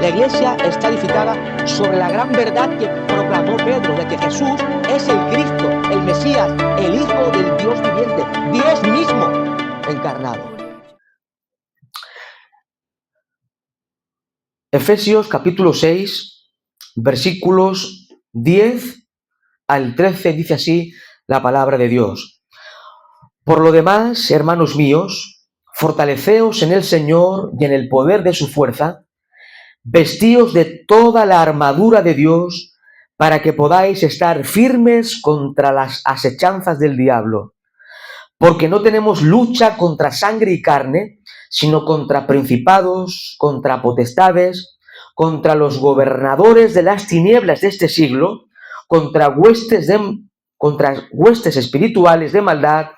La iglesia está edificada sobre la gran verdad que proclamó Pedro, de que Jesús es el Cristo, el Mesías, el Hijo del Dios viviente, Dios mismo encarnado. Efesios capítulo 6, versículos 10 al 13 dice así la palabra de Dios. Por lo demás, hermanos míos, fortaleceos en el Señor y en el poder de su fuerza, vestíos de toda la armadura de Dios para que podáis estar firmes contra las asechanzas del diablo. Porque no tenemos lucha contra sangre y carne, sino contra principados, contra potestades, contra los gobernadores de las tinieblas de este siglo, contra huestes espirituales de maldad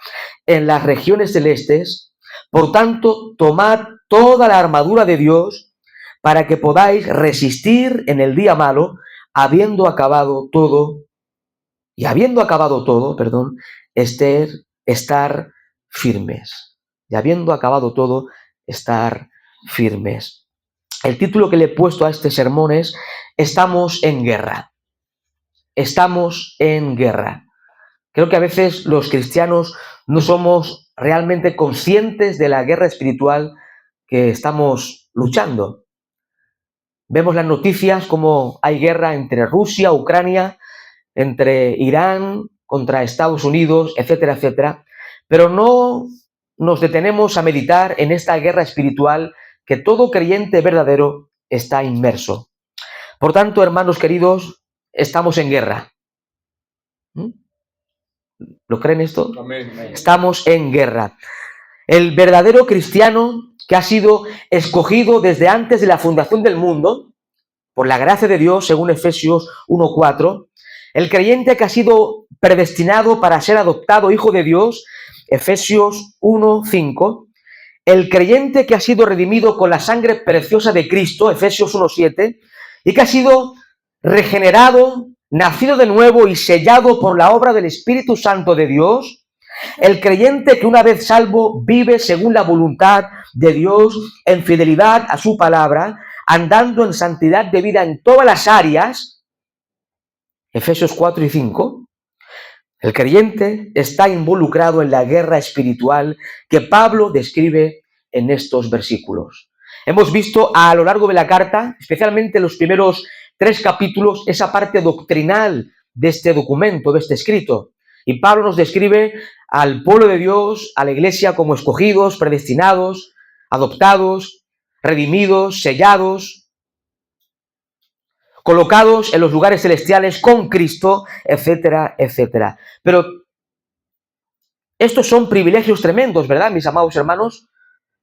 en las regiones celestes. Por tanto, tomad toda la armadura de Dios para que podáis resistir en el día malo, habiendo acabado todo, estar firmes. Y habiendo acabado todo, estar firmes. El título que le he puesto a este sermón es Estamos en guerra. Estamos en guerra. Creo que a veces los cristianos no somos realmente conscientes de la guerra espiritual que estamos luchando. Vemos las noticias como hay guerra entre Rusia, Ucrania, entre Irán contra Estados Unidos, etcétera, etcétera. Pero no nos detenemos a meditar en esta guerra espiritual que todo creyente verdadero está inmerso. Por tanto, hermanos queridos, estamos en guerra. ¿Lo creen esto? Amén. Estamos en guerra. El verdadero cristiano que ha sido escogido desde antes de la fundación del mundo, por la gracia de Dios, según Efesios 1:4, el creyente que ha sido predestinado para ser adoptado hijo de Dios, Efesios 1:5, el creyente que ha sido redimido con la sangre preciosa de Cristo, Efesios 1:7, y que ha sido regenerado, nacido de nuevo y sellado por la obra del Espíritu Santo de Dios, el creyente que una vez salvo vive según la voluntad de Dios en fidelidad a su palabra, andando en santidad de vida en todas las áreas, Efesios 4 y 5, el creyente está involucrado en la guerra espiritual que Pablo describe en estos versículos. Hemos visto a lo largo de la carta, especialmente en los primeros 3 capítulos, esa parte doctrinal de este documento, de este escrito. Y Pablo nos describe al pueblo de Dios, a la iglesia, como escogidos, predestinados, adoptados, redimidos, sellados, colocados en los lugares celestiales con Cristo, etcétera, etcétera. Pero estos son privilegios tremendos, ¿verdad, mis amados hermanos?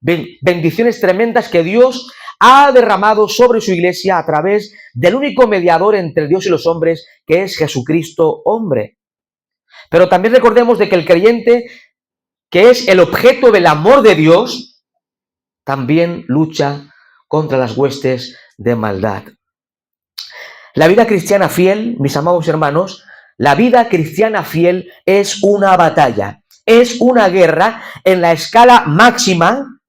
Bendiciones tremendas que Dios ha derramado sobre su iglesia a través del único mediador entre Dios y los hombres, que es Jesucristo, hombre. Pero también recordemos de que el creyente, que es el objeto del amor de Dios, también lucha contra las huestes de maldad. La vida cristiana fiel, mis amados hermanos, la vida cristiana fiel es una batalla, es una guerra en la escala máxima,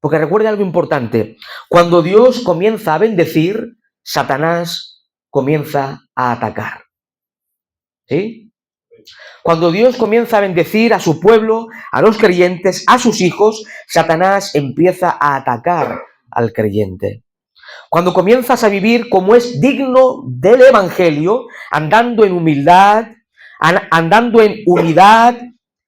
porque recuerden algo importante, cuando Dios comienza a bendecir, Satanás comienza a atacar. ¿Sí? Cuando Dios comienza a bendecir a su pueblo, a los creyentes, a sus hijos, Satanás empieza a atacar al creyente. Cuando comienzas a vivir como es digno del Evangelio, andando en humildad, andando en unidad,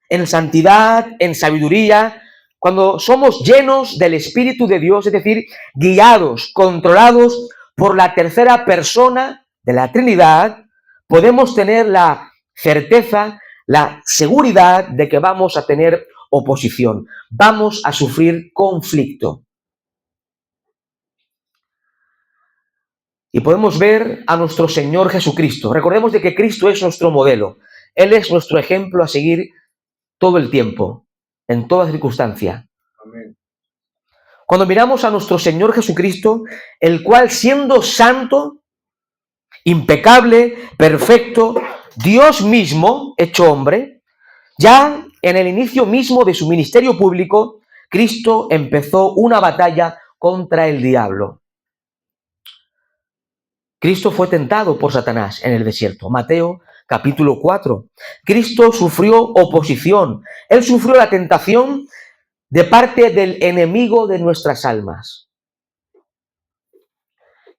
en santidad, en sabiduría, cuando somos llenos del Espíritu de Dios, es decir, guiados, controlados por la tercera persona de la Trinidad, podemos tener la certeza, la seguridad de que vamos a tener oposición, vamos a sufrir conflicto. Y podemos ver a nuestro Señor Jesucristo. Recordemos de que Cristo es nuestro modelo. Él es nuestro ejemplo a seguir todo el tiempo, en toda circunstancia. Amén. Cuando miramos a nuestro Señor Jesucristo, el cual siendo santo, impecable, perfecto, Dios mismo, hecho hombre, ya en el inicio mismo de su ministerio público, Cristo empezó una batalla contra el diablo. Cristo fue tentado por Satanás en el desierto. Mateo capítulo 4. Cristo sufrió oposición. Él sufrió la tentación de parte del enemigo de nuestras almas.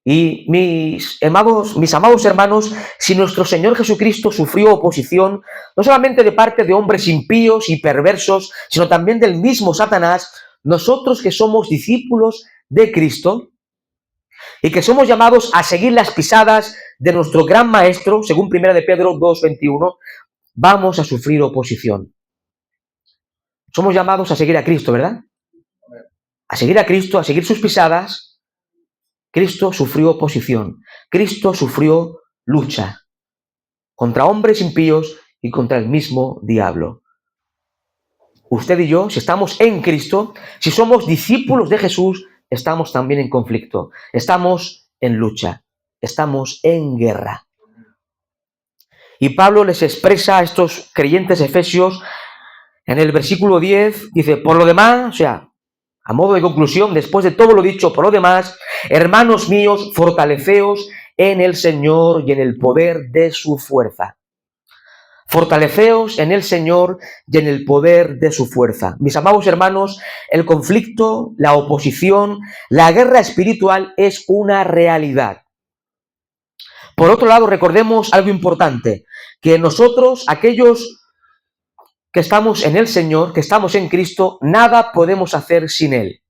Y mis amados hermanos, si nuestro Señor Jesucristo sufrió oposición, no solamente de parte de hombres impíos y perversos, sino también del mismo Satanás, nosotros que somos discípulos de Cristo y que somos llamados a seguir las pisadas de nuestro gran Maestro, según 1 de Pedro 2:21, vamos a sufrir oposición. Somos llamados a seguir a Cristo, ¿verdad? A seguir a Cristo, a seguir sus pisadas. Cristo sufrió oposición, Cristo sufrió lucha contra hombres impíos y contra el mismo diablo. Usted y yo, si estamos en Cristo, si somos discípulos de Jesús, estamos también en conflicto, estamos en lucha, estamos en guerra. Y Pablo les expresa a estos creyentes efesios en el versículo 10, dice, por lo demás, o sea, a modo de conclusión, después de todo lo dicho, por lo demás, hermanos míos, fortaleceos en el Señor y en el poder de su fuerza. Fortaleceos en el Señor y en el poder de su fuerza. Mis amados hermanos, el conflicto, la oposición, la guerra espiritual es una realidad. Por otro lado, recordemos algo importante, que nosotros, aquellos que estamos en el Señor, que estamos en Cristo, nada podemos hacer sin Él.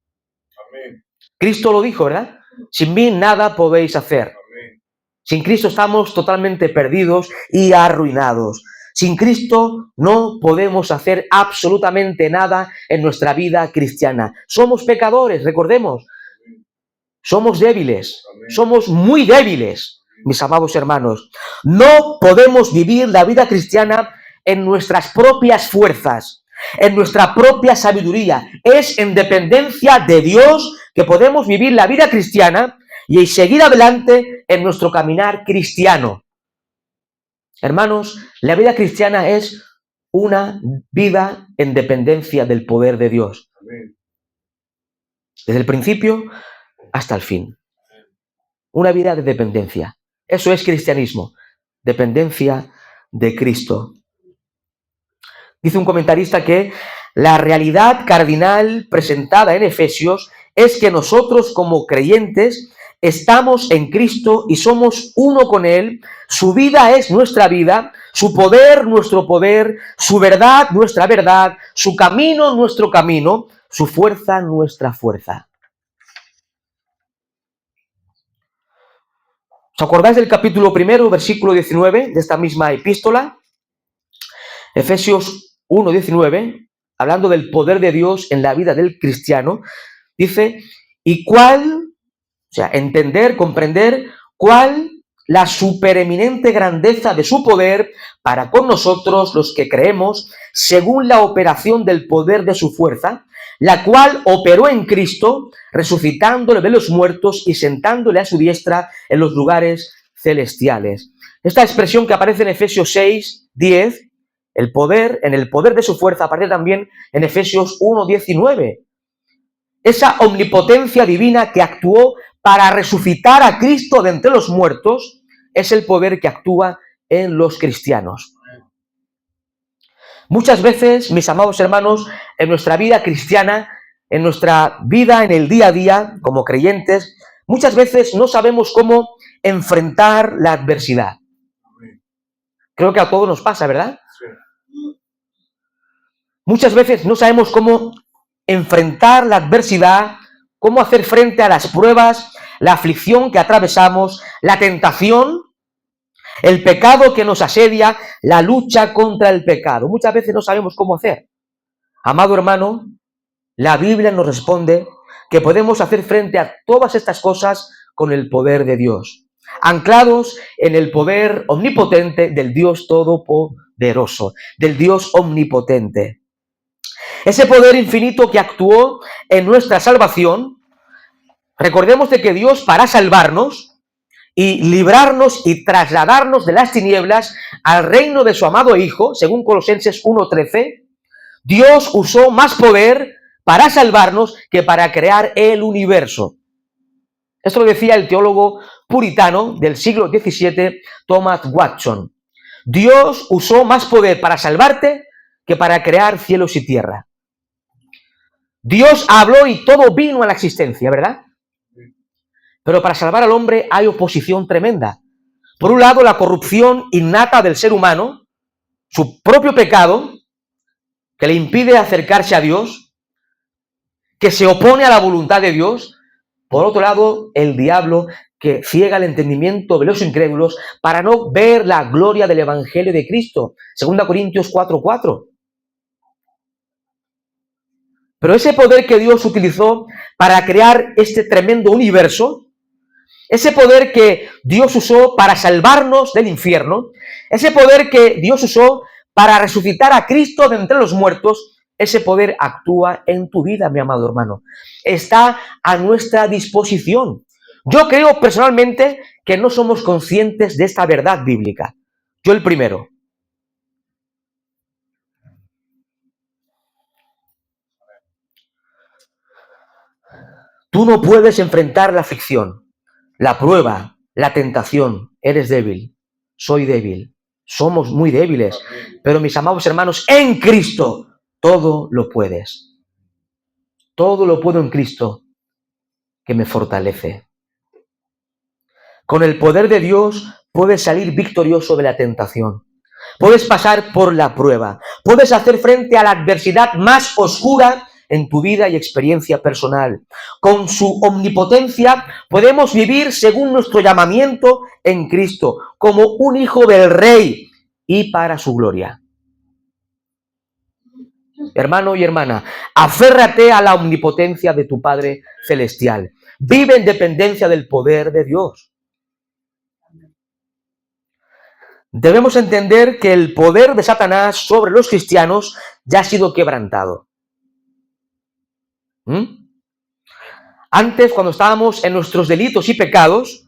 Amén. Cristo lo dijo, ¿verdad? Sin mí nada podéis hacer. Amén. Sin Cristo estamos totalmente perdidos y arruinados. Sin Cristo no podemos hacer absolutamente nada en nuestra vida cristiana. Somos pecadores, recordemos. Somos débiles, Amén. Somos muy débiles, mis amados hermanos. No podemos vivir la vida cristiana en nuestras propias fuerzas, en nuestra propia sabiduría. Es en dependencia de Dios que podemos vivir la vida cristiana y seguir adelante en nuestro caminar cristiano. Hermanos, la vida cristiana es una vida en dependencia del poder de Dios. Desde el principio hasta el fin. Una vida de dependencia. Eso es cristianismo. Dependencia de Cristo. Dice un comentarista que la realidad cardinal presentada en Efesios es que nosotros como creyentes estamos en Cristo y somos uno con Él. Su vida es nuestra vida, su poder nuestro poder, su verdad nuestra verdad, su camino nuestro camino, su fuerza nuestra fuerza. ¿Os acordáis del capítulo 1, versículo 19 de esta misma epístola? Efesios 1:19, hablando del poder de Dios en la vida del cristiano, dice, y cuál, o sea, entender, comprender, cuál la supereminente grandeza de su poder para con nosotros los que creemos, según la operación del poder de su fuerza, la cual operó en Cristo, resucitándole de los muertos y sentándole a su diestra en los lugares celestiales. Esta expresión que aparece en Efesios 6:10, el poder, en el poder de su fuerza, aparece también en Efesios 1:19. Esa omnipotencia divina que actuó para resucitar a Cristo de entre los muertos es el poder que actúa en los cristianos. Muchas veces, mis amados hermanos, en nuestra vida cristiana, en nuestra vida en el día a día, como creyentes, muchas veces no sabemos cómo enfrentar la adversidad. Creo que a todos nos pasa, ¿verdad? Muchas veces no sabemos cómo enfrentar la adversidad, cómo hacer frente a las pruebas, la aflicción que atravesamos, la tentación, el pecado que nos asedia, la lucha contra el pecado. Muchas veces no sabemos cómo hacer. Amado hermano, la Biblia nos responde que podemos hacer frente a todas estas cosas con el poder de Dios, anclados en el poder omnipotente del Dios todopoderoso, del Dios omnipotente. Ese poder infinito que actuó en nuestra salvación, recordemos de que Dios, para salvarnos y librarnos y trasladarnos de las tinieblas al reino de su amado Hijo, según Colosenses 1:13, Dios usó más poder para salvarnos que para crear el universo. Esto lo decía el teólogo puritano del siglo XVII, Thomas Watson. Dios usó más poder para salvarte que para crear cielos y tierra. Dios habló y todo vino a la existencia, ¿verdad? Pero para salvar al hombre hay oposición tremenda. Por un lado, la corrupción innata del ser humano, su propio pecado, que le impide acercarse a Dios, que se opone a la voluntad de Dios. Por otro lado, el diablo, que ciega el entendimiento de los incrédulos para no ver la gloria del Evangelio de Cristo. 2 Corintios 4:4. Pero ese poder que Dios utilizó para crear este tremendo universo, ese poder que Dios usó para salvarnos del infierno, ese poder que Dios usó para resucitar a Cristo de entre los muertos, ese poder actúa en tu vida, mi amado hermano. Está a nuestra disposición. Yo creo personalmente que no somos conscientes de esta verdad bíblica. Yo el primero. Tú no puedes enfrentar la aflicción, la prueba, la tentación. Eres débil. Soy débil. Somos muy débiles. Pero mis amados hermanos, en Cristo todo lo puedes. Todo lo puedo en Cristo que me fortalece. Con el poder de Dios puedes salir victorioso de la tentación. Puedes pasar por la prueba. Puedes hacer frente a la adversidad más oscura en tu vida y experiencia personal. Con su omnipotencia podemos vivir según nuestro llamamiento en Cristo, como un hijo del Rey y para su gloria. Hermano y hermana, aférrate a la omnipotencia de tu Padre Celestial. Vive en dependencia del poder de Dios. Debemos entender que el poder de Satanás sobre los cristianos ya ha sido quebrantado. Antes, cuando estábamos en nuestros delitos y pecados,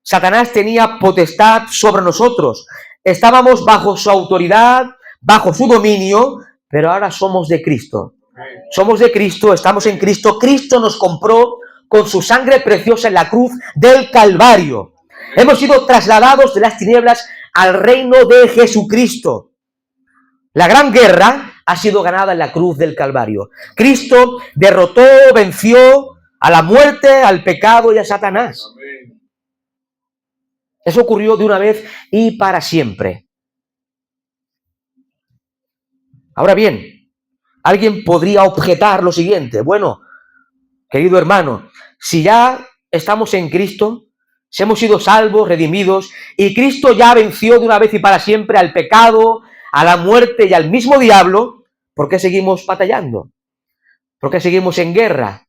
Satanás tenía potestad sobre nosotros. Estábamos bajo su autoridad, bajo su dominio, pero ahora somos de Cristo. Somos de Cristo, estamos en Cristo. Cristo nos compró con su sangre preciosa en la cruz del Calvario. Hemos sido trasladados de las tinieblas al reino de Jesucristo. La gran guerra ha sido ganada en la cruz del Calvario. Cristo derrotó, venció a la muerte, al pecado y a Satanás. Eso ocurrió de una vez y para siempre. Ahora bien, alguien podría objetar lo siguiente. Bueno, querido hermano, si ya estamos en Cristo, si hemos sido salvos, redimidos, y Cristo ya venció de una vez y para siempre al pecado, a la muerte y al mismo diablo, ¿por qué seguimos batallando? ¿Por qué seguimos en guerra?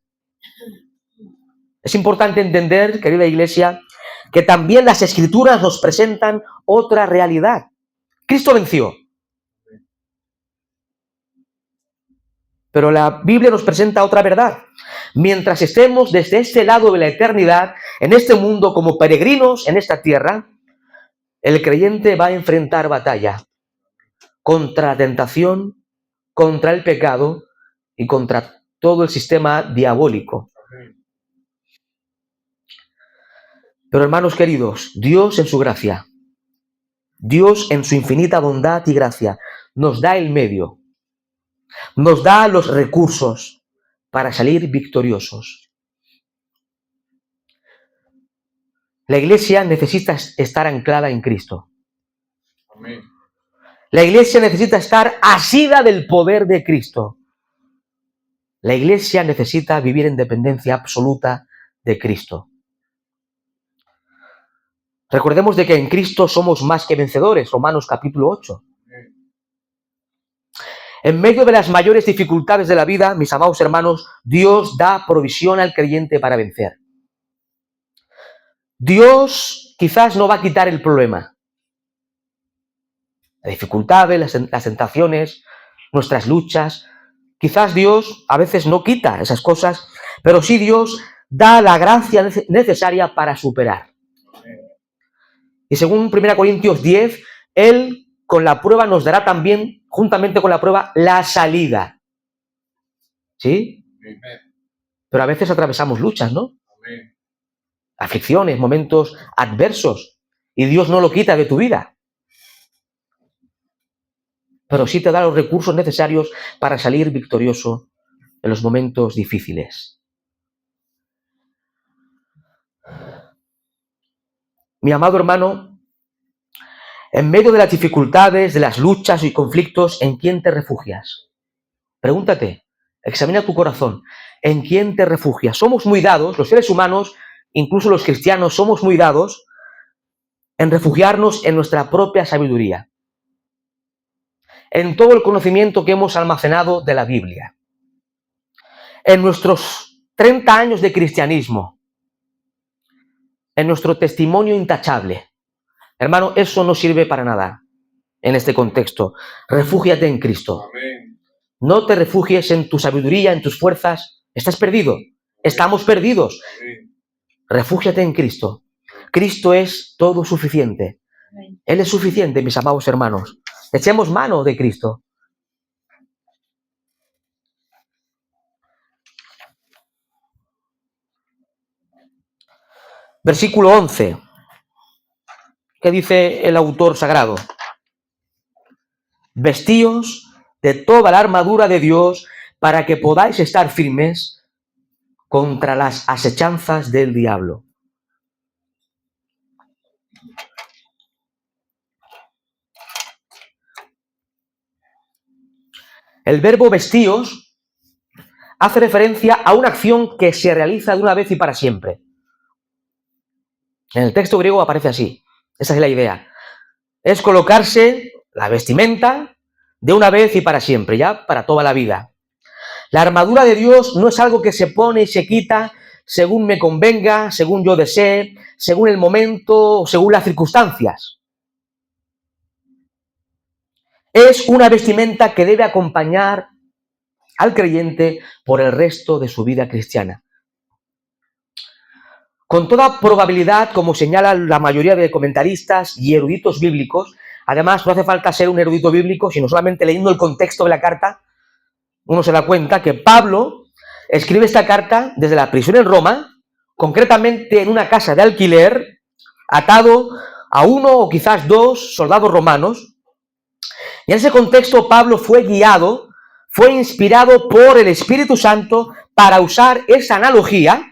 Es importante entender, querida iglesia, que también las Escrituras nos presentan otra realidad. Cristo venció. Pero la Biblia nos presenta otra verdad. Mientras estemos desde este lado de la eternidad, en este mundo como peregrinos en esta tierra, el creyente va a enfrentar batalla contra la tentación, contra el pecado y contra todo el sistema diabólico. Pero hermanos queridos, Dios en su gracia, Dios en su infinita bondad y gracia, nos da el medio, nos da los recursos para salir victoriosos. La iglesia necesita estar anclada en Cristo. Amén. La iglesia necesita estar asida del poder de Cristo. La iglesia necesita vivir en dependencia absoluta de Cristo. Recordemos de que en Cristo somos más que vencedores, Romanos capítulo 8. En medio de las mayores dificultades de la vida, mis amados hermanos, Dios da provisión al creyente para vencer. Dios quizás no va a quitar el problema. Las dificultades, las tentaciones, nuestras luchas. Quizás Dios a veces no quita esas cosas, pero sí Dios da la gracia necesaria para superar. Y según 1 Corintios 10, Él con la prueba nos dará también, juntamente con la prueba, la salida. ¿Sí? Pero a veces atravesamos luchas, ¿no? aflicciones, momentos adversos, y Dios no lo quita de tu vida. Pero sí te da los recursos necesarios para salir victorioso en los momentos difíciles. Mi amado hermano, en medio de las dificultades, de las luchas y conflictos, ¿en quién te refugias? Pregúntate, examina tu corazón, ¿en quién te refugias? Somos muy dados, los seres humanos, incluso los cristianos, somos muy dados en refugiarnos en nuestra propia sabiduría, en todo el conocimiento que hemos almacenado de la Biblia, en nuestros 30 años de cristianismo, en nuestro testimonio intachable. Hermano, eso no sirve para nada en este contexto. Refúgiate en Cristo. Amén. No te refugies en tu sabiduría, en tus fuerzas. Estás perdido. Estamos perdidos. Amén. Refúgiate en Cristo. Cristo es todo suficiente. Él es suficiente, mis amados hermanos. Echemos mano de Cristo. Versículo 11. ¿Qué dice el autor sagrado? Vestíos de toda la armadura de Dios para que podáis estar firmes contra las asechanzas del diablo. El verbo vestíos hace referencia a una acción que se realiza de una vez y para siempre. En el texto griego aparece así. Esa es la idea. Es colocarse la vestimenta de una vez y para siempre, ya para toda la vida. La armadura de Dios no es algo que se pone y se quita según me convenga, según yo desee, según el momento o según las circunstancias. Es una vestimenta que debe acompañar al creyente por el resto de su vida cristiana. Con toda probabilidad, como señalan la mayoría de comentaristas y eruditos bíblicos, además no hace falta ser un erudito bíblico, sino solamente leyendo el contexto de la carta, uno se da cuenta que Pablo escribe esta carta desde la prisión en Roma, concretamente en una casa de alquiler, atado a uno o quizás dos soldados romanos. Y en ese contexto Pablo fue guiado, fue inspirado por el Espíritu Santo para usar esa analogía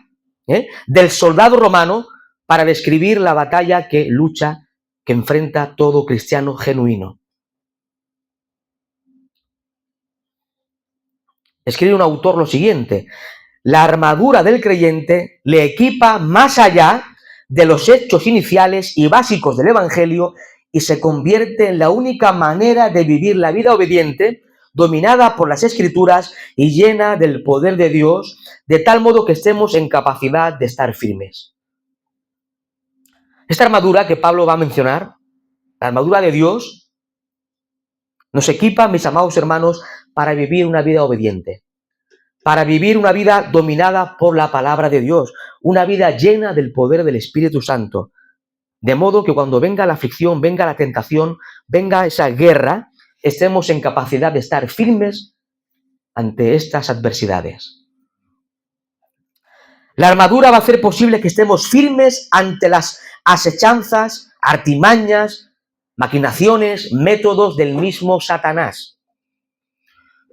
del soldado romano para describir la batalla que lucha, que enfrenta todo cristiano genuino. Escribe un autor lo siguiente: la armadura del creyente le equipa más allá de los hechos iniciales y básicos del Evangelio y se convierte en la única manera de vivir la vida obediente, dominada por las Escrituras y llena del poder de Dios, de tal modo que estemos en capacidad de estar firmes. Esta armadura que Pablo va a mencionar, la armadura de Dios, nos equipa, mis amados hermanos, para vivir una vida obediente, para vivir una vida dominada por la palabra de Dios, una vida llena del poder del Espíritu Santo, de modo que cuando venga la aflicción, venga la tentación, venga esa guerra, estemos en capacidad de estar firmes ante estas adversidades. La armadura va a hacer posible que estemos firmes ante las asechanzas, artimañas, maquinaciones, métodos del mismo Satanás.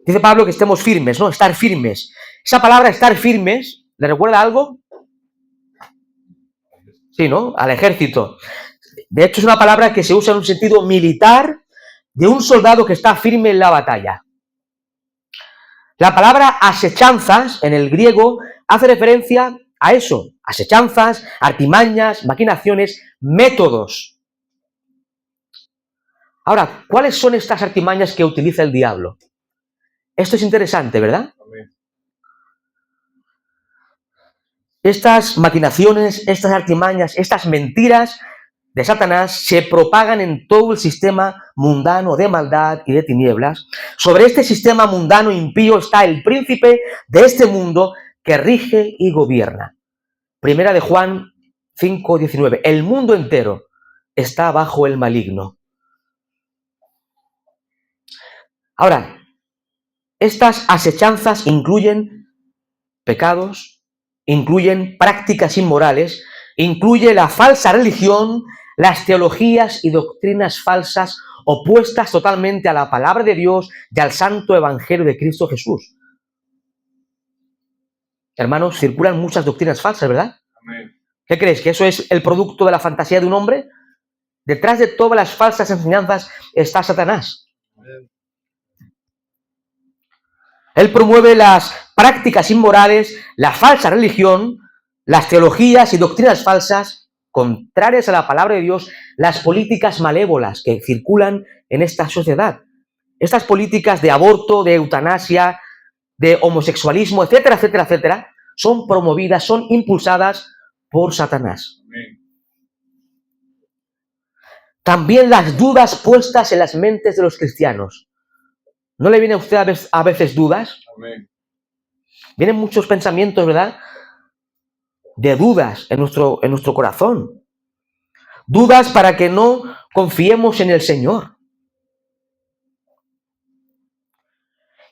Dice Pablo que estemos firmes, ¿no? Estar firmes. Esa palabra estar firmes, ¿le recuerda algo? Sí, ¿no? Al ejército. De hecho, es una palabra que se usa en un sentido militar de un soldado que está firme en la batalla. La palabra asechanzas en el griego hace referencia a eso. Asechanzas, artimañas, maquinaciones, métodos. Ahora, ¿cuáles son estas artimañas que utiliza el diablo? Esto es interesante, ¿verdad? Amén. Estas maquinaciones, estas artimañas, estas mentiras de Satanás se propagan en todo el sistema mundano de maldad y de tinieblas. Sobre este sistema mundano impío está el príncipe de este mundo que rige y gobierna. Primera de Juan 5:19. El mundo entero está bajo el maligno. Ahora, estas asechanzas incluyen pecados, incluyen prácticas inmorales incluye la falsa religión, las teologías y doctrinas falsas opuestas totalmente a la palabra de Dios y al santo evangelio de Cristo Jesús. Hermanos, circulan muchas doctrinas falsas, ¿verdad? Amén. ¿Qué crees? ¿Que eso es el producto de la fantasía de un hombre? Detrás de todas las falsas enseñanzas está Satanás. Amén. Él promueve las prácticas inmorales, la falsa religión, las teologías y doctrinas falsas, contrarias a la palabra de Dios, las políticas malévolas que circulan en esta sociedad. Estas políticas de aborto, de eutanasia, de homosexualismo, etcétera, etcétera, etcétera, son promovidas, son impulsadas por Satanás. Amén. También las dudas puestas en las mentes de los cristianos. ¿No le viene a usted a veces dudas? Amén. Vienen muchos pensamientos, ¿verdad? De dudas en nuestro corazón. Dudas para que no confiemos en el Señor.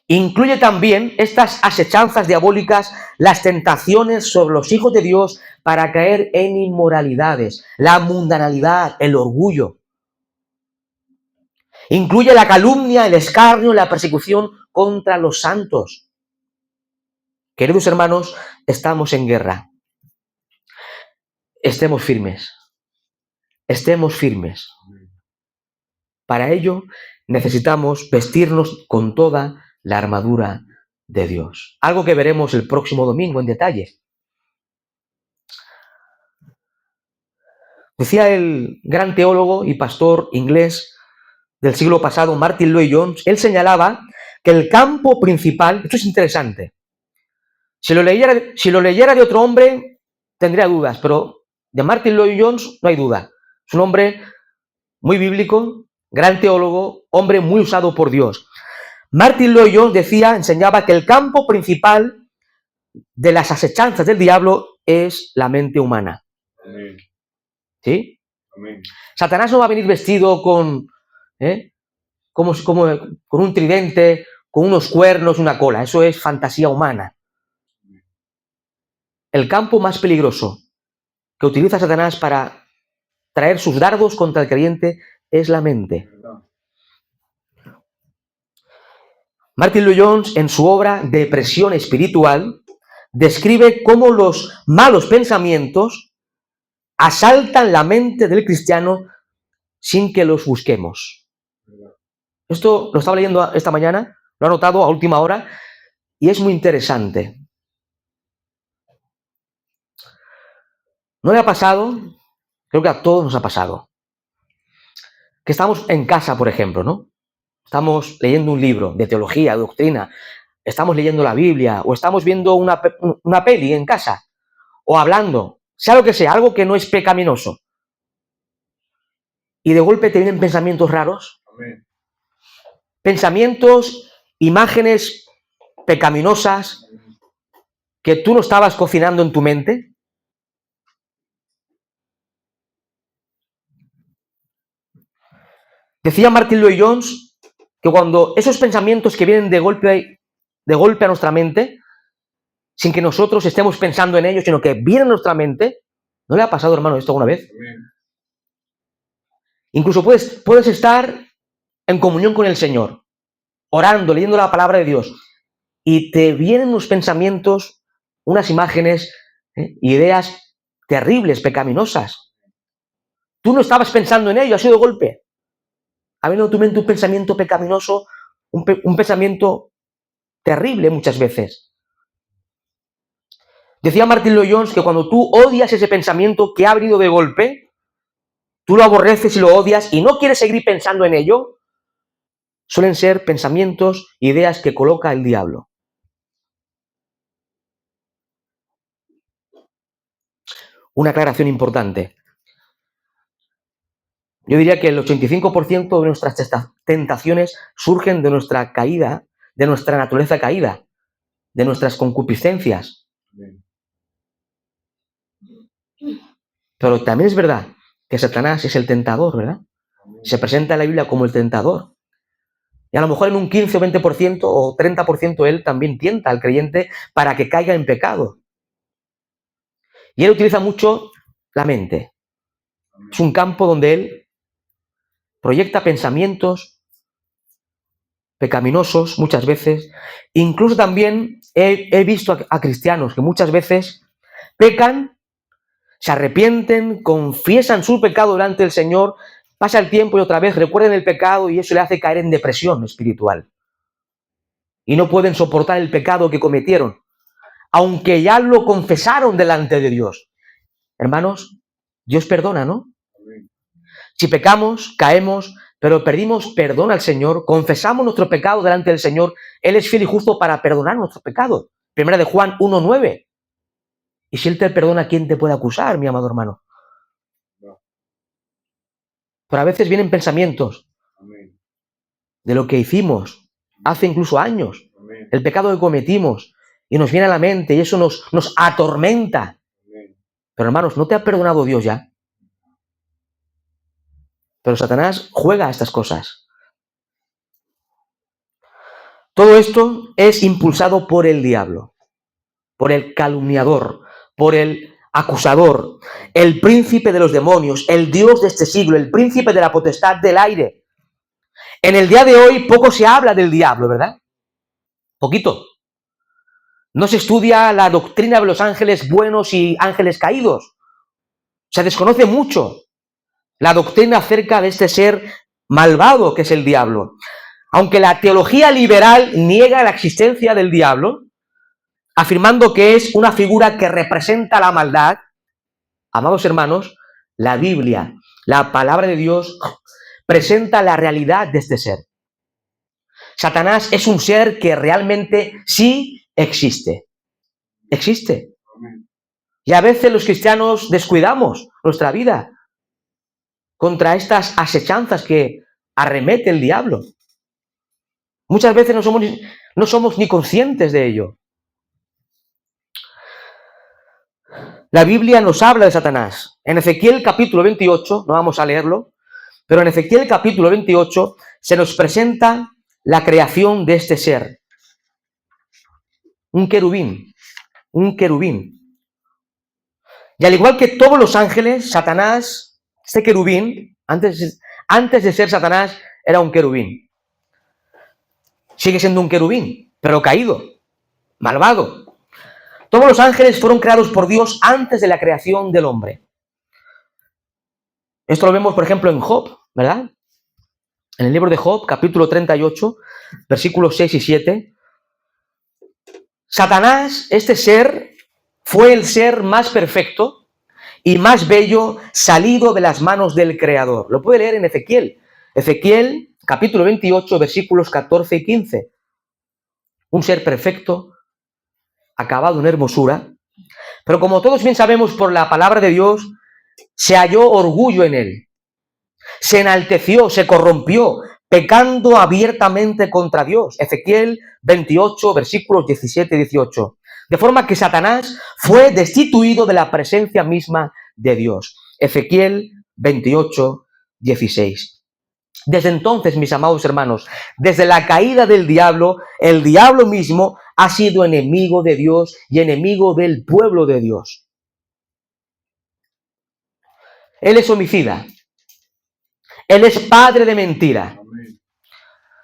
Incluye también estas asechanzas diabólicas, las tentaciones sobre los hijos de Dios para caer en inmoralidades, la mundanalidad, el orgullo. Incluye la calumnia, el escarnio, la persecución contra los santos. Queridos hermanos, estamos en guerra. Estemos firmes. Estemos firmes. Para ello necesitamos vestirnos con toda la armadura de Dios. Algo que veremos el próximo domingo en detalle. Decía el gran teólogo y pastor inglés del siglo pasado, Martin Lloyd-Jones, él señalaba que el campo principal, esto es interesante, si lo leyera de otro hombre tendría dudas, pero de Martin Lloyd-Jones no hay duda. Es un hombre muy bíblico, gran teólogo, hombre muy usado por Dios. Martin Lloyd-Jones enseñaba que el campo principal de las asechanzas del diablo es la mente humana. Amén. ¿Sí? Amén. Satanás no va a venir vestido con un tridente, con unos cuernos y una cola. Eso es fantasía humana. El campo más peligroso que utiliza Satanás para traer sus dardos contra el creyente es la mente. Martin Lloyd-Jones, en su obra Depresión Espiritual, describe cómo los malos pensamientos asaltan la mente del cristiano sin que los busquemos. Esto lo estaba leyendo esta mañana, lo he anotado a última hora, y es muy interesante. ¿No le ha pasado? Creo que a todos nos ha pasado. Que estamos en casa, por ejemplo, ¿no? Estamos leyendo un libro de teología, de doctrina, estamos leyendo la Biblia, o estamos viendo una peli en casa, o hablando, sea lo que sea, algo que no es pecaminoso. Y de golpe te vienen pensamientos raros. Amén. Pensamientos, imágenes pecaminosas que tú no estabas cocinando en tu mente. Decía Martin Lloyd-Jones que cuando esos pensamientos que vienen de golpe a nuestra mente, sin que nosotros estemos pensando en ellos, sino que vienen a nuestra mente, ¿no le ha pasado, hermano, esto alguna vez? Amén. Incluso puedes estar en comunión con el Señor, orando, leyendo la palabra de Dios, y te vienen unos pensamientos, unas imágenes, ideas terribles, pecaminosas. Tú no estabas pensando en ello, ha sido de golpe. Ha venido a tu mente un pensamiento pecaminoso, un pensamiento terrible muchas veces. Decía Martin Lloyd-Jones que cuando tú odias ese pensamiento que ha venido de golpe, tú lo aborreces y lo odias y no quieres seguir pensando en ello, suelen ser pensamientos, ideas que coloca el diablo. Una aclaración importante. Yo diría que el 85% de nuestras tentaciones surgen de nuestra caída, de nuestra naturaleza caída, de nuestras concupiscencias. Amén. Pero también es verdad que Satanás es el tentador, ¿verdad? Amén. Se presenta en la Biblia como el tentador. Y a lo mejor en un 15 o 20% o 30% él también tienta al creyente para que caiga en pecado. Y él utiliza mucho la mente. Es un campo donde él proyecta pensamientos pecaminosos muchas veces. Incluso también he visto a cristianos que muchas veces pecan, se arrepienten, confiesan su pecado delante del Señor, pasa el tiempo y otra vez recuerdan el pecado y eso le hace caer en depresión espiritual. Y no pueden soportar el pecado que cometieron, aunque ya lo confesaron delante de Dios. Hermanos, Dios perdona, ¿no? Si pecamos, caemos, pero pedimos perdón al Señor, confesamos nuestro pecado delante del Señor, Él es fiel y justo para perdonar nuestro pecado. Primera de Juan 1:9. Y si Él te perdona, ¿quién te puede acusar, mi amado hermano? Pero a veces vienen pensamientos de lo que hicimos hace incluso años, el pecado que cometimos, y nos viene a la mente y eso nos atormenta. Pero hermanos, ¿no te ha perdonado Dios ya? Pero Satanás juega a estas cosas. Todo esto es impulsado por el diablo, por el calumniador, por el acusador, el príncipe de los demonios, el Dios de este siglo, el príncipe de la potestad del aire. En el día de hoy poco se habla del diablo, ¿verdad? Poquito. No se estudia la doctrina de los ángeles buenos y ángeles caídos. Se desconoce mucho la doctrina acerca de este ser malvado que es el diablo. Aunque la teología liberal niega la existencia del diablo, afirmando que es una figura que representa la maldad, amados hermanos, la Biblia, la palabra de Dios, presenta la realidad de este ser. Satanás es un ser que realmente sí existe. Existe. Y a veces los cristianos descuidamos nuestra vida contra estas asechanzas que arremete el diablo. Muchas veces no somos ni conscientes de ello. La Biblia nos habla de Satanás. En Ezequiel capítulo 28, no vamos a leerlo, pero en Ezequiel capítulo 28 se nos presenta la creación de este ser. Un querubín. Un querubín. Y al igual que todos los ángeles, Satanás, este querubín, antes de ser Satanás, era un querubín. Sigue siendo un querubín, pero caído, malvado. Todos los ángeles fueron creados por Dios antes de la creación del hombre. Esto lo vemos, por ejemplo, en Job, ¿verdad? En el libro de Job, capítulo 38, versículos 6 y 7. Satanás, este ser, fue el ser más perfecto y más bello salido de las manos del Creador. Lo puede leer en Ezequiel. Ezequiel, capítulo 28, versículos 14 y 15. Un ser perfecto, acabado en hermosura, pero como todos bien sabemos por la palabra de Dios, se halló orgullo en él. Se enalteció, se corrompió, pecando abiertamente contra Dios. Ezequiel 28, versículos 17 y 18. De forma que Satanás fue destituido de la presencia misma de Dios. Ezequiel 28, 16. Desde entonces, mis amados hermanos, desde la caída del diablo, el diablo mismo ha sido enemigo de Dios y enemigo del pueblo de Dios. Él es homicida. Él es padre de mentira. Amén.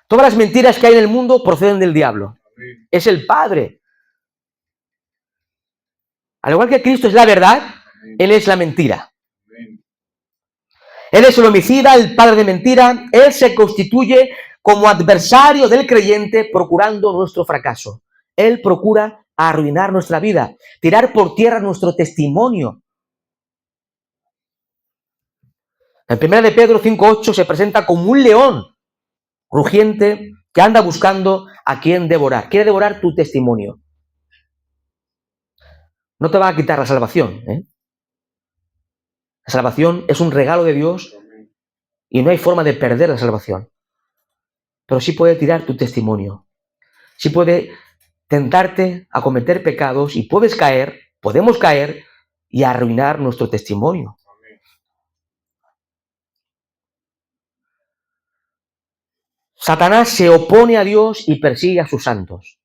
Todas las mentiras que hay en el mundo proceden del diablo. Amén. Es el padre. Al igual que Cristo es la verdad, amén, Él es la mentira. Amén. Él es el homicida, el padre de mentira. Él se constituye como adversario del creyente procurando nuestro fracaso. Él procura arruinar nuestra vida, tirar por tierra nuestro testimonio. En 1 de Pedro 5:8 se presenta como un león rugiente que anda buscando a quien devorar. Quiere devorar tu testimonio. No te va a quitar la salvación, ¿eh? La salvación es un regalo de Dios y no hay forma de perder la salvación. Pero sí puede tirar tu testimonio. Sí puede tentarte a cometer pecados y podemos caer y arruinar nuestro testimonio. Satanás se opone a Dios y persigue a sus santos.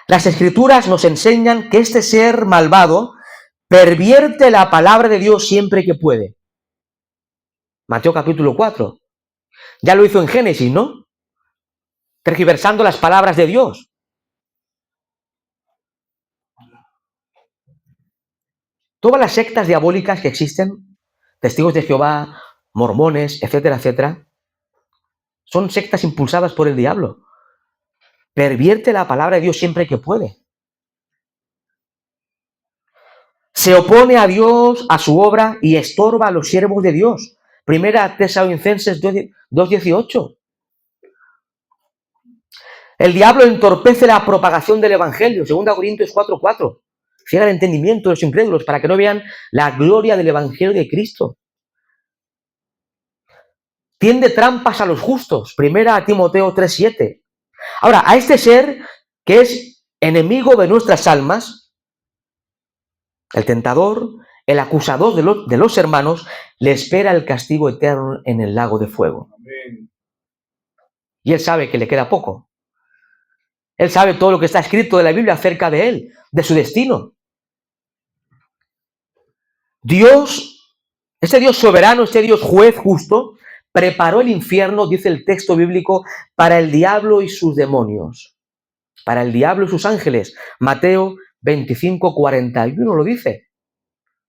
Las Escrituras nos enseñan que este ser malvado pervierte la palabra de Dios siempre que puede. Mateo capítulo 4. Ya lo hizo en Génesis, ¿no? Tergiversando las palabras de Dios. Todas las sectas diabólicas que existen, testigos de Jehová, mormones, etcétera, etcétera, son sectas impulsadas por el diablo. Pervierte la palabra de Dios siempre que puede. Se opone a Dios, a su obra, y estorba a los siervos de Dios. Primera Tesalonicenses 2:18. El diablo entorpece la propagación del evangelio. 2 Corintios 4:4. Ciega el entendimiento de los incrédulos para que no vean la gloria del evangelio de Cristo. Tiende trampas a los justos. 1 Timoteo 3:7. Ahora, a este ser que es enemigo de nuestras almas, el tentador, el acusador de los hermanos, le espera el castigo eterno en el lago de fuego. Amén. Y él sabe que le queda poco. Él sabe todo lo que está escrito de la Biblia acerca de él, de su destino. Dios, este Dios soberano, este Dios juez justo, preparó el infierno, dice el texto bíblico, para el diablo y sus demonios, para el diablo y sus ángeles. Mateo 25:41 lo dice.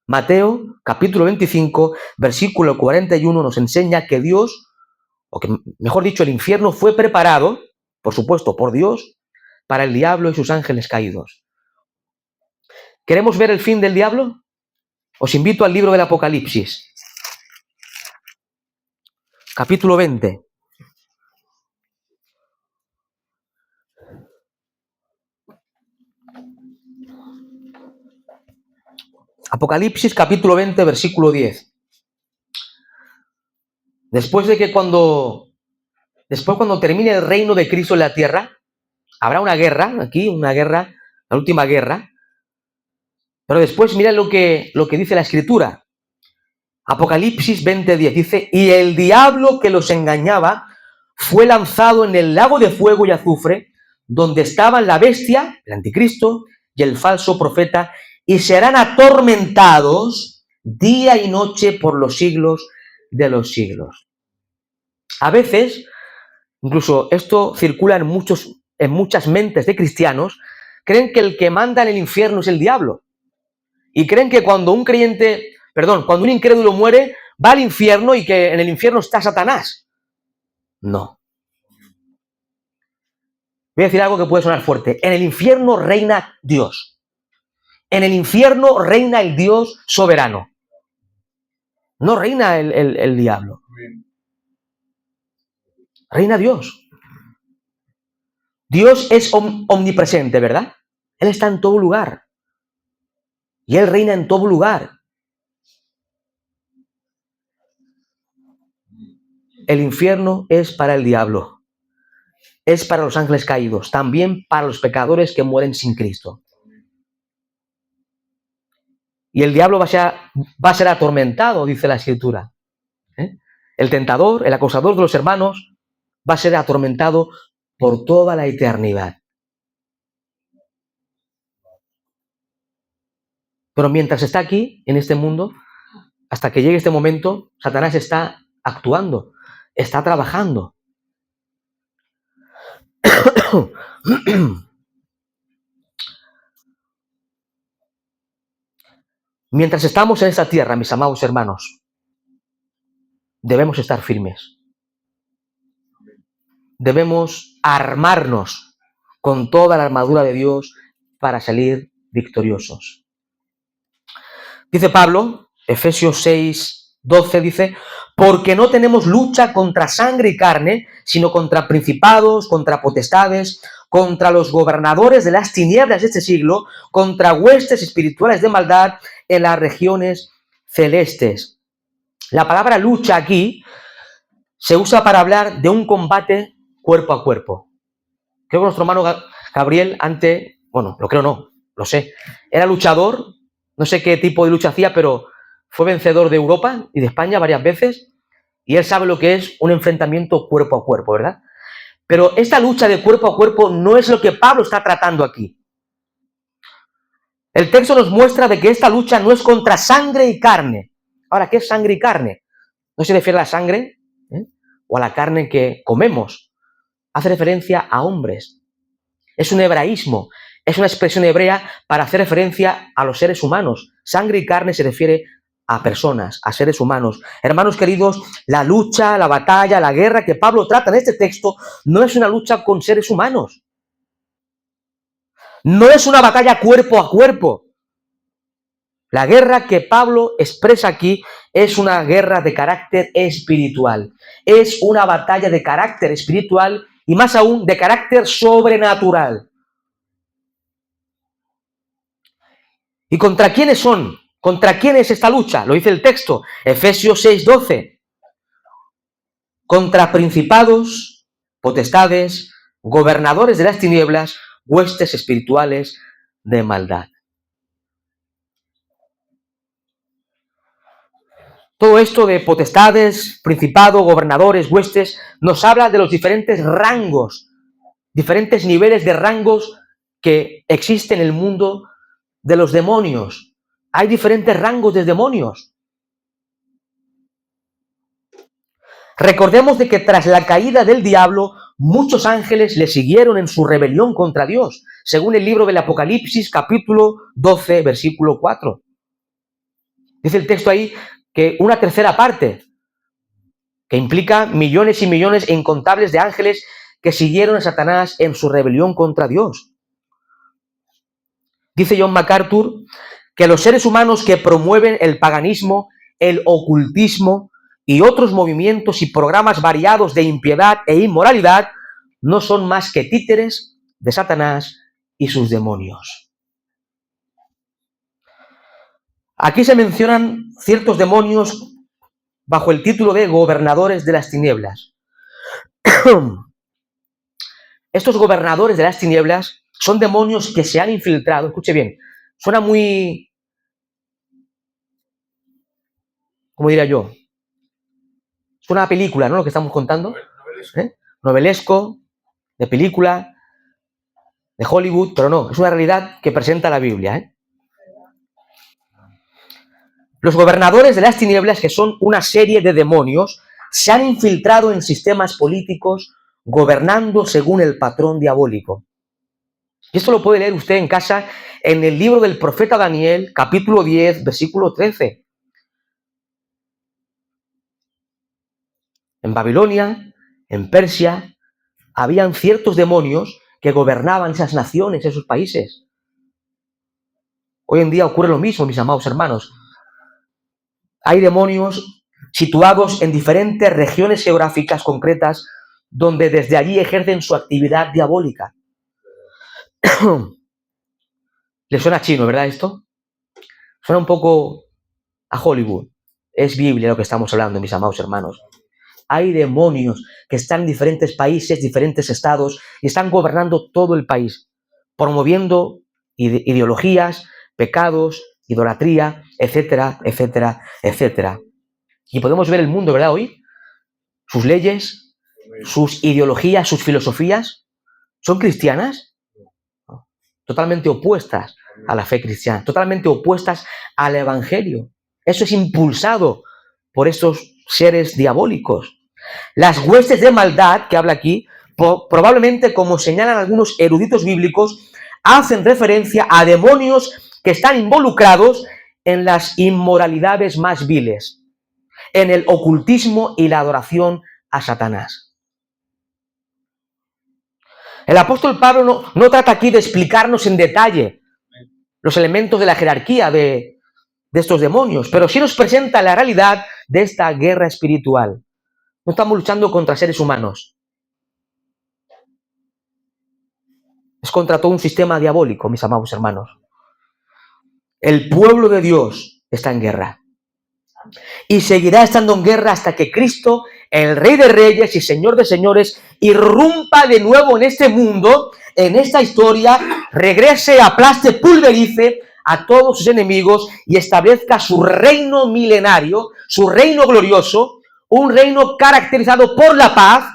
Mateo capítulo 25, versículo 41 nos enseña que Dios, o que mejor dicho, el infierno fue preparado, por supuesto, por Dios, para el diablo y sus ángeles caídos. ¿Queremos ver el fin del diablo? Os invito al libro del Apocalipsis, capítulo 20. Apocalipsis capítulo 20, versículo 10. Después cuando termine el reino de Cristo en la tierra, habrá una guerra, aquí, una guerra, la última guerra. Pero después mira lo que dice la Escritura. Apocalipsis 20:10 dice, y el diablo que los engañaba fue lanzado en el lago de fuego y azufre, donde estaban la bestia, el anticristo, y el falso profeta, y serán atormentados día y noche por los siglos de los siglos. A veces, incluso esto circula en muchas mentes de cristianos, creen que el que manda en el infierno es el diablo. Y creen que cuando un incrédulo muere, va al infierno y que en el infierno está Satanás. No. Voy a decir algo que puede sonar fuerte. En el infierno reina Dios. En el infierno reina el Dios soberano. No reina el diablo. Reina Dios. Dios es omnipresente, ¿verdad? Él está en todo lugar. Y Él reina en todo lugar. El infierno es para el diablo. Es para los ángeles caídos. También para los pecadores que mueren sin Cristo. Y el diablo va a ser atormentado, dice la Escritura. El tentador, el acusador de los hermanos, va a ser atormentado por toda la eternidad. Pero mientras está aquí, en este mundo, hasta que llegue este momento, Satanás está actuando, está trabajando. Mientras estamos en esta tierra, mis amados hermanos, debemos estar firmes. Debemos armarnos con toda la armadura de Dios para salir victoriosos. Dice Pablo, Efesios 6:12 dice, porque no tenemos lucha contra sangre y carne, sino contra principados, contra potestades, contra los gobernadores de las tinieblas de este siglo, contra huestes espirituales de maldad en las regiones celestes. La palabra lucha aquí se usa para hablar de un combate cuerpo a cuerpo. Creo que nuestro hermano Gabriel lo sé, era luchador, no sé qué tipo de lucha hacía, pero fue vencedor de Europa y de España varias veces, y él sabe lo que es un enfrentamiento cuerpo a cuerpo, ¿verdad? Pero esta lucha de cuerpo a cuerpo no es lo que Pablo está tratando aquí. El texto nos muestra de que esta lucha no es contra sangre y carne. Ahora, ¿qué es sangre y carne? No se refiere a la sangre o a la carne que comemos. Hace referencia a hombres. Es un hebraísmo, es una expresión hebrea para hacer referencia a los seres humanos. Sangre y carne se refiere a personas, a seres humanos. Hermanos queridos, la lucha, la batalla, la guerra que Pablo trata en este texto no es una lucha con seres humanos. No es una batalla cuerpo a cuerpo. La guerra que Pablo expresa aquí es una guerra de carácter espiritual. Es una batalla de carácter espiritual y más aún de carácter sobrenatural. ¿Y contra quiénes son? ¿Contra quién es esta lucha? Lo dice el texto, Efesios 6:12. Contra principados, potestades, gobernadores de las tinieblas, huestes espirituales de maldad. Todo esto de potestades, principados, gobernadores, huestes, nos habla de los diferentes rangos, diferentes niveles de rangos que existen en el mundo de los demonios. Hay diferentes rangos de demonios. Recordemos de que tras la caída del diablo, muchos ángeles le siguieron en su rebelión contra Dios, según el libro del Apocalipsis, capítulo 12, versículo 4. Dice el texto ahí que una tercera parte, que implica millones y millones e incontables de ángeles que siguieron a Satanás en su rebelión contra Dios. Dice John MacArthur que los seres humanos que promueven el paganismo, el ocultismo y otros movimientos y programas variados de impiedad e inmoralidad no son más que títeres de Satanás y sus demonios. Aquí se mencionan ciertos demonios bajo el título de gobernadores de las tinieblas. Estos gobernadores de las tinieblas son demonios que se han infiltrado, escuche bien, suena muy, ¿cómo diría yo? Es una película, ¿no? Lo que estamos contando. Novelesco, de película, de Hollywood, pero no, es una realidad que presenta la Biblia. Los gobernadores de las tinieblas, que son una serie de demonios, se han infiltrado en sistemas políticos, gobernando según el patrón diabólico. Y esto lo puede leer usted en casa en el libro del profeta Daniel, capítulo 10, versículo 13. En Babilonia, en Persia, habían ciertos demonios que gobernaban esas naciones, esos países. Hoy en día ocurre lo mismo, mis amados hermanos. Hay demonios situados en diferentes regiones geográficas concretas donde desde allí ejercen su actividad diabólica. ¿Le suena chino, verdad esto? Suena un poco a Hollywood. Es Biblia lo que estamos hablando, mis amados hermanos. Hay demonios que están en diferentes países, diferentes estados, y están gobernando todo el país, promoviendo ideologías, pecados, idolatría, etcétera, etcétera, etcétera. Y podemos ver el mundo, ¿verdad? Hoy, sus leyes, sus ideologías, sus filosofías, ¿son cristianas? Totalmente opuestas a la fe cristiana, totalmente opuestas al evangelio. Eso es impulsado por estos seres diabólicos. Las huestes de maldad que habla aquí, probablemente, como señalan algunos eruditos bíblicos, hacen referencia a demonios que están involucrados en las inmoralidades más viles, en el ocultismo y la adoración a Satanás. El apóstol Pablo no trata aquí de explicarnos en detalle los elementos de la jerarquía de estos demonios, pero sí nos presenta la realidad de esta guerra espiritual. No estamos luchando contra seres humanos. Es contra todo un sistema diabólico, mis amados hermanos. El pueblo de Dios está en guerra. Y seguirá estando en guerra hasta que Cristo, el Rey de Reyes y Señor de Señores, irrumpa de nuevo en este mundo, en esta historia, regrese, aplaste, pulverice a todos sus enemigos y establezca su reino milenario, su reino glorioso, un reino caracterizado por la paz,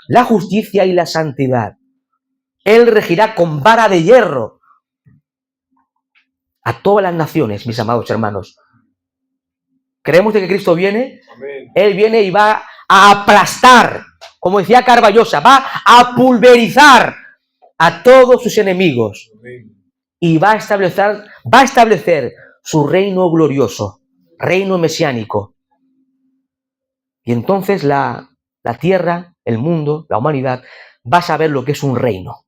la justicia y la santidad. Él regirá con vara de hierro a todas las naciones, mis amados hermanos. ¿Creemos de que Cristo viene? Amén. Él viene y va a aplastar, como decía Carballosa, va a pulverizar a todos sus enemigos. Amén. Y va a establecer su reino glorioso, reino mesiánico. Y entonces la tierra, el mundo, la humanidad, va a saber lo que es un reino.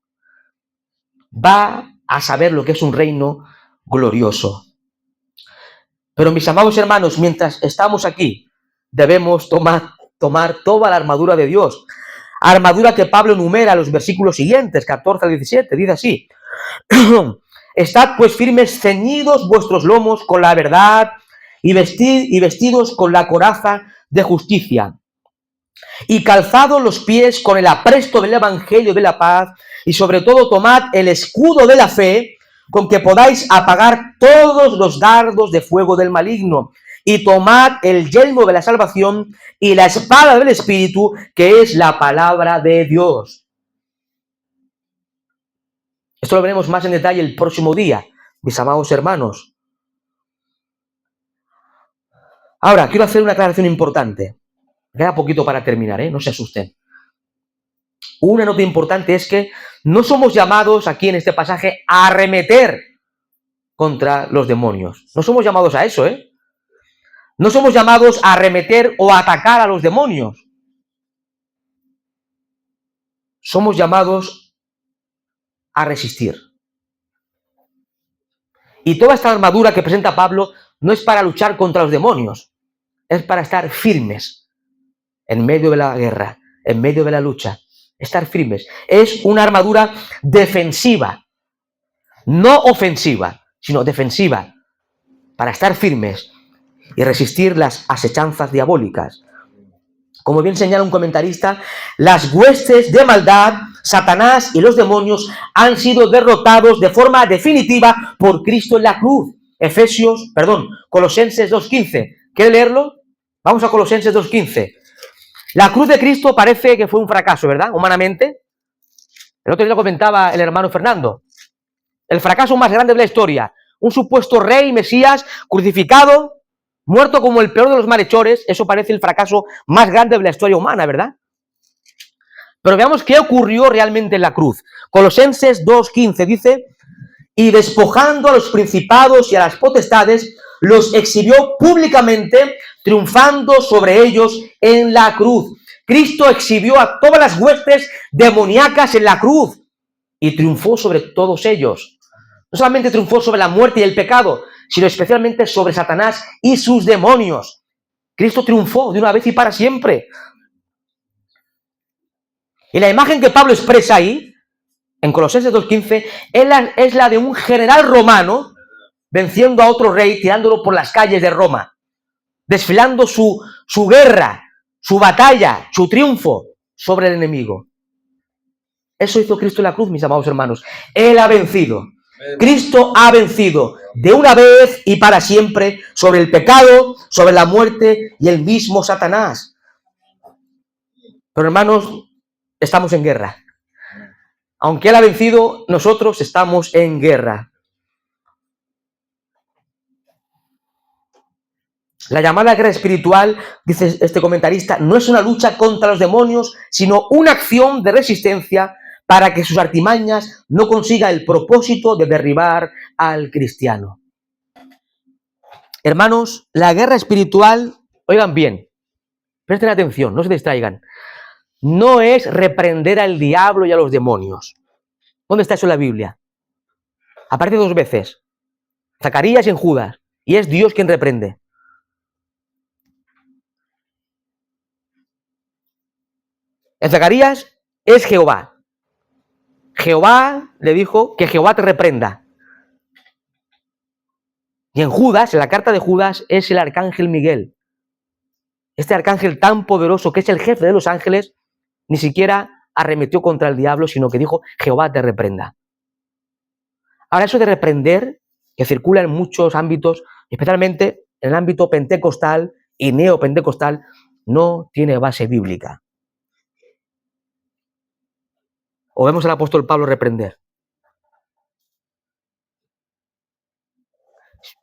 Va a saber lo que es un reino glorioso. Pero mis amados hermanos, mientras estamos aquí, debemos tomar toda la armadura de Dios. Armadura que Pablo enumera en los versículos siguientes, 14 al 17, dice así: Estad pues firmes, ceñidos vuestros lomos con la verdad y vestidos con la coraza de justicia, y calzados los pies con el apresto del evangelio de la paz, y sobre todo tomad el escudo de la fe, con que podáis apagar todos los dardos de fuego del maligno, y tomad el yelmo de la salvación y la espada del Espíritu, que es la palabra de Dios. Esto lo veremos más en detalle el próximo día, mis amados hermanos. Ahora, quiero hacer una aclaración importante. Queda poquito para terminar, no se asusten. Una nota importante es que no somos llamados aquí en este pasaje a arremeter contra los demonios. No somos llamados a eso, No somos llamados a arremeter o a atacar a los demonios. Somos llamados a resistir. Y toda esta armadura que presenta Pablo no es para luchar contra los demonios, es para estar firmes en medio de la guerra, en medio de la lucha. Estar firmes. Es una armadura defensiva, no ofensiva, sino defensiva, para estar firmes y resistir las asechanzas diabólicas. Como bien señala un comentarista, las huestes de maldad, Satanás y los demonios han sido derrotados de forma definitiva por Cristo en la cruz. Colosenses 2:15. ¿Quiere leerlo? Vamos a Colosenses 2:15. La cruz de Cristo parece que fue un fracaso, ¿verdad? Humanamente. El otro día lo comentaba el hermano Fernando. El fracaso más grande de la historia. Un supuesto rey, Mesías, crucificado, muerto como el peor de los malhechores. Eso parece el fracaso más grande de la historia humana, ¿verdad? Pero veamos qué ocurrió realmente en la cruz. Colosenses 2:15 dice: y despojando a los principados y a las potestades, los exhibió públicamente, triunfando sobre ellos en la cruz. Cristo exhibió a todas las huestes demoníacas en la cruz y triunfó sobre todos ellos. No solamente triunfó sobre la muerte y el pecado, sino especialmente sobre Satanás y sus demonios. Cristo triunfó de una vez y para siempre. Y la imagen que Pablo expresa ahí, en Colosenses 2:15, es la de un general romano venciendo a otro rey, tirándolo por las calles de Roma, desfilando su guerra, su batalla, su triunfo sobre el enemigo. Eso hizo Cristo en la cruz, mis amados hermanos. Él ha vencido. Cristo ha vencido de una vez y para siempre sobre el pecado, sobre la muerte y el mismo Satanás. Pero hermanos, estamos en guerra. Aunque Él ha vencido, nosotros estamos en guerra. La llamada guerra espiritual, dice este comentarista, no es una lucha contra los demonios, sino una acción de resistencia para que sus artimañas no consigan el propósito de derribar al cristiano. Hermanos, la guerra espiritual, oigan bien, presten atención, no se distraigan, no es reprender al diablo y a los demonios. ¿Dónde está eso en la Biblia? Aparece 2 veces, Zacarías y en Judas, y es Dios quien reprende. En Zacarías es Jehová. Jehová le dijo que Jehová te reprenda. Y en Judas, en la carta de Judas, es el arcángel Miguel. Este arcángel tan poderoso que es el jefe de los ángeles, ni siquiera arremetió contra el diablo, sino que dijo, Jehová te reprenda. Ahora, eso de reprender, que circula en muchos ámbitos, especialmente en el ámbito pentecostal y neopentecostal, no tiene base bíblica. O vemos al apóstol Pablo reprender.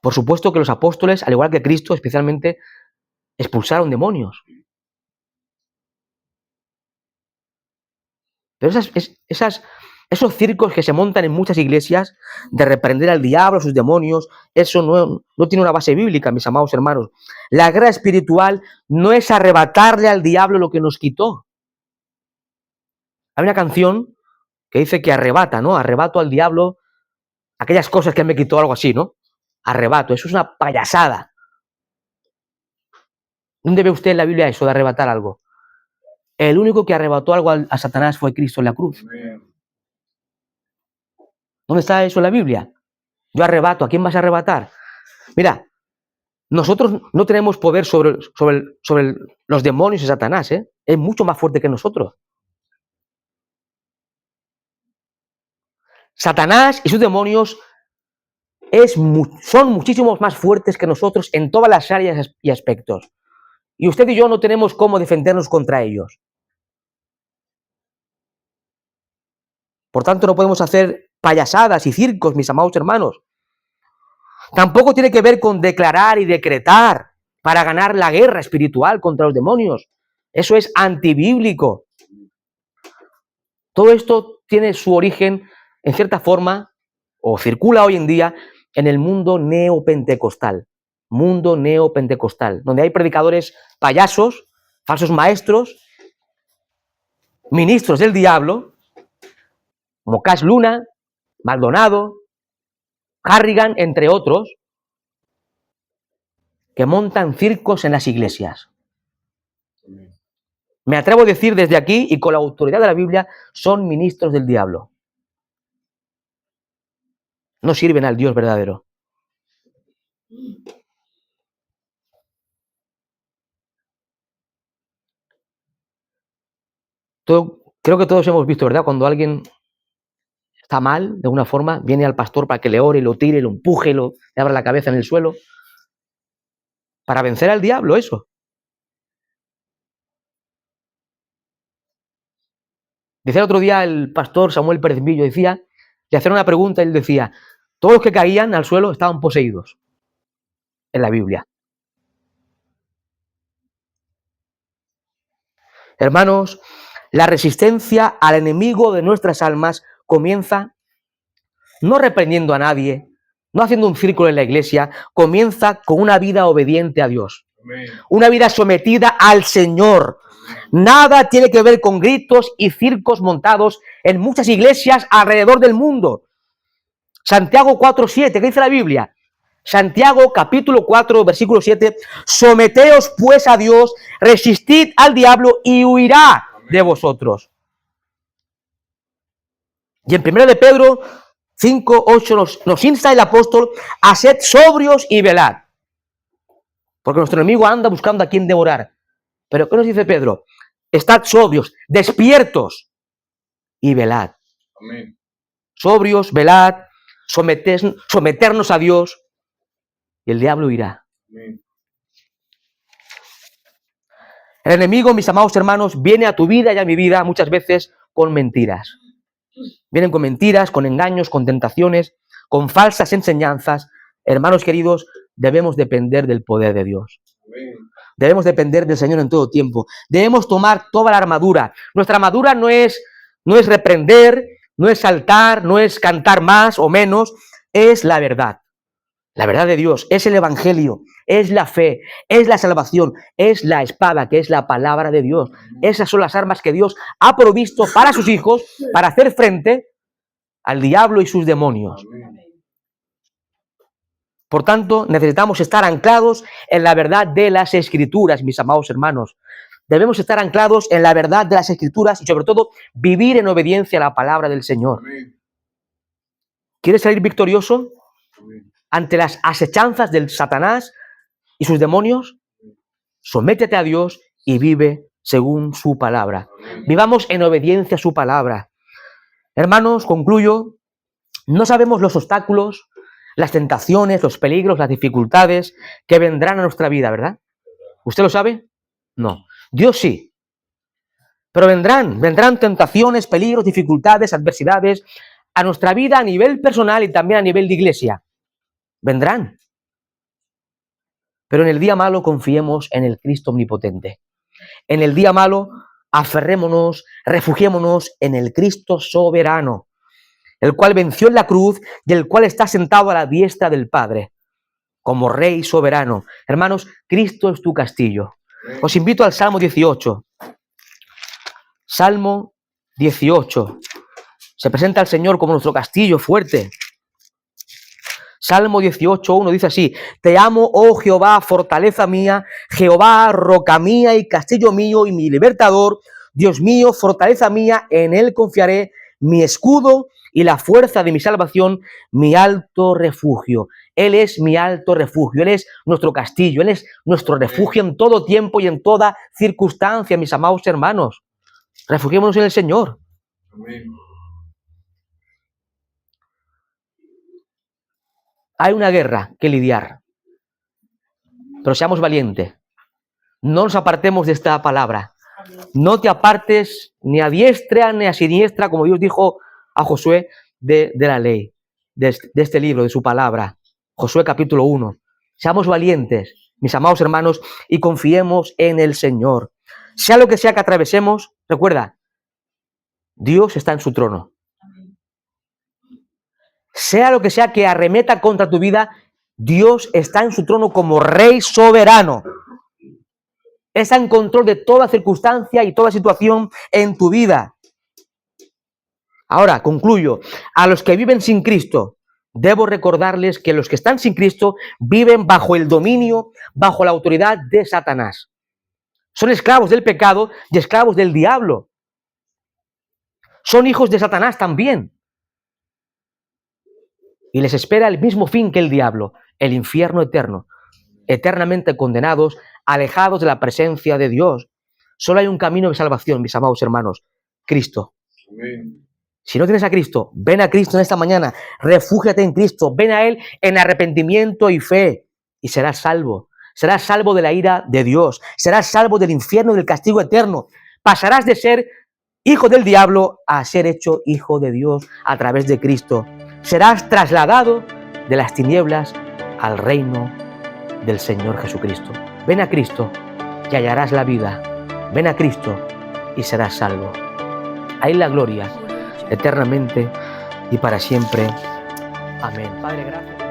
Por supuesto que los apóstoles, al igual que Cristo, especialmente, expulsaron demonios. Pero esos circos que se montan en muchas iglesias de reprender al diablo, a sus demonios, eso no tiene una base bíblica, mis amados hermanos. La guerra espiritual no es arrebatarle al diablo lo que nos quitó. Hay una canción que dice que arrebata, ¿no? Arrebato al diablo aquellas cosas que me quitó, algo así, ¿no? Arrebato, eso es una payasada. ¿Dónde ve usted en la Biblia eso de arrebatar algo? El único que arrebató algo a Satanás fue Cristo en la cruz. ¿Dónde está eso en la Biblia? Yo arrebato, ¿a quién vas a arrebatar? Mira, nosotros no tenemos poder sobre los demonios de Satanás, ¿eh? Es mucho más fuerte que nosotros. Satanás y sus demonios son muchísimo más fuertes que nosotros en todas las áreas y aspectos. Y usted y yo no tenemos cómo defendernos contra ellos. Por tanto, no podemos hacer payasadas y circos, mis amados hermanos. Tampoco tiene que ver con declarar y decretar para ganar la guerra espiritual contra los demonios. Eso es antibíblico. Todo esto tiene su origen, en cierta forma, o circula hoy en día, en el mundo neopentecostal. Mundo neopentecostal, donde hay predicadores payasos, falsos maestros, ministros del diablo, como Cash Luna, Maldonado, Harrigan, entre otros, que montan circos en las iglesias. Me atrevo a decir desde aquí, y con la autoridad de la Biblia, son ministros del diablo. No sirven al Dios verdadero. Creo que todos hemos visto, ¿verdad? Cuando alguien está mal, de alguna forma, viene al pastor para que le ore, lo tire, lo empuje, le abra la cabeza en el suelo. Para vencer al diablo, eso. Decía el otro día el pastor Samuel Pérez Millo, le hacían una pregunta y él decía, todos los que caían al suelo estaban poseídos en la Biblia. Hermanos, la resistencia al enemigo de nuestras almas comienza no reprendiendo a nadie, no haciendo un círculo en la iglesia, comienza con una vida obediente a Dios. Amén. Una vida sometida al Señor. Amén. Nada tiene que ver con gritos y circos montados en muchas iglesias alrededor del mundo. Santiago 4:7, ¿qué dice la Biblia? Santiago capítulo 4, versículo 7, someteos pues a Dios, resistid al diablo y huirá de vosotros. Y en 1 de Pedro 5:8 nos insta el apóstol a ser sobrios y velad. Porque nuestro enemigo anda buscando a quien devorar. Pero ¿qué nos dice Pedro? Estad sobrios, despiertos y velad. Amén. Sobrios, velad, someternos a Dios y el diablo irá. Amén. El enemigo, mis amados hermanos, viene a tu vida y a mi vida muchas veces con mentiras. Vienen con mentiras, con engaños, con tentaciones, con falsas enseñanzas. Hermanos queridos, debemos depender del poder de Dios. Amén. Debemos depender del Señor en todo tiempo. Debemos tomar toda la armadura. Nuestra armadura no es reprender, no es saltar, no es cantar más o menos. Es la verdad. La verdad de Dios, es el Evangelio, es la fe, es la salvación, es la espada, que es la palabra de Dios. Esas son las armas que Dios ha provisto para sus hijos para hacer frente al diablo y sus demonios. Por tanto, necesitamos estar anclados en la verdad de las Escrituras, mis amados hermanos. Debemos estar anclados en la verdad de las Escrituras y sobre todo vivir en obediencia a la palabra del Señor. ¿Quieres salir victorioso ante las asechanzas del Satanás y sus demonios? Sométete a Dios y vive según su palabra. Vivamos en obediencia a su palabra. Hermanos, concluyo, no sabemos los obstáculos, las tentaciones, los peligros, las dificultades que vendrán a nuestra vida, ¿verdad? ¿Usted lo sabe? No. Dios sí. Pero vendrán tentaciones, peligros, dificultades, adversidades a nuestra vida a nivel personal y también a nivel de iglesia. Vendrán. Pero en el día malo confiemos en el Cristo omnipotente. En el día malo aferrémonos, refugiémonos en el Cristo soberano, el cual venció en la cruz y el cual está sentado a la diestra del Padre, como Rey soberano. Hermanos, Cristo es tu castillo. Os invito al Salmo 18. Salmo 18. Se presenta al Señor como nuestro castillo fuerte. Salmo 18:1 dice así: Te amo, oh Jehová, fortaleza mía, Jehová, roca mía y castillo mío y mi libertador, Dios mío, fortaleza mía, en él confiaré, mi escudo y la fuerza de mi salvación, mi alto refugio. Él es mi alto refugio, Él es nuestro castillo, Él es nuestro refugio en todo tiempo y en toda circunstancia, mis amados hermanos. Refugiémonos en el Señor. Amén. Hay una guerra que lidiar, pero seamos valientes. No nos apartemos de esta palabra. No te apartes ni a diestra ni a siniestra, como Dios dijo a Josué, de la ley, de este libro, de su palabra. Josué capítulo 1. Seamos valientes, mis amados hermanos, y confiemos en el Señor. Sea lo que sea que atravesemos, recuerda, Dios está en su trono. Sea lo que sea que arremeta contra tu vida, Dios está en su trono como Rey soberano. Está en control de toda circunstancia y toda situación en tu vida. Ahora, concluyo. A los que viven sin Cristo, debo recordarles que los que están sin Cristo viven bajo el dominio, bajo la autoridad de Satanás. Son esclavos del pecado y esclavos del diablo. Son hijos de Satanás también. Y les espera el mismo fin que el diablo, el infierno eterno, eternamente condenados, alejados de la presencia de Dios. Solo hay un camino de salvación, mis amados hermanos, Cristo. Amén. Si no tienes a Cristo, ven a Cristo en esta mañana, refúgiate en Cristo, ven a Él en arrepentimiento y fe y serás salvo. Serás salvo de la ira de Dios, serás salvo del infierno y del castigo eterno. Pasarás de ser hijo del diablo a ser hecho hijo de Dios a través de Cristo. Serás trasladado de las tinieblas al reino del Señor Jesucristo. Ven a Cristo y hallarás la vida. Ven a Cristo y serás salvo. A Él la gloria eternamente y para siempre. Amén. Padre, gracias.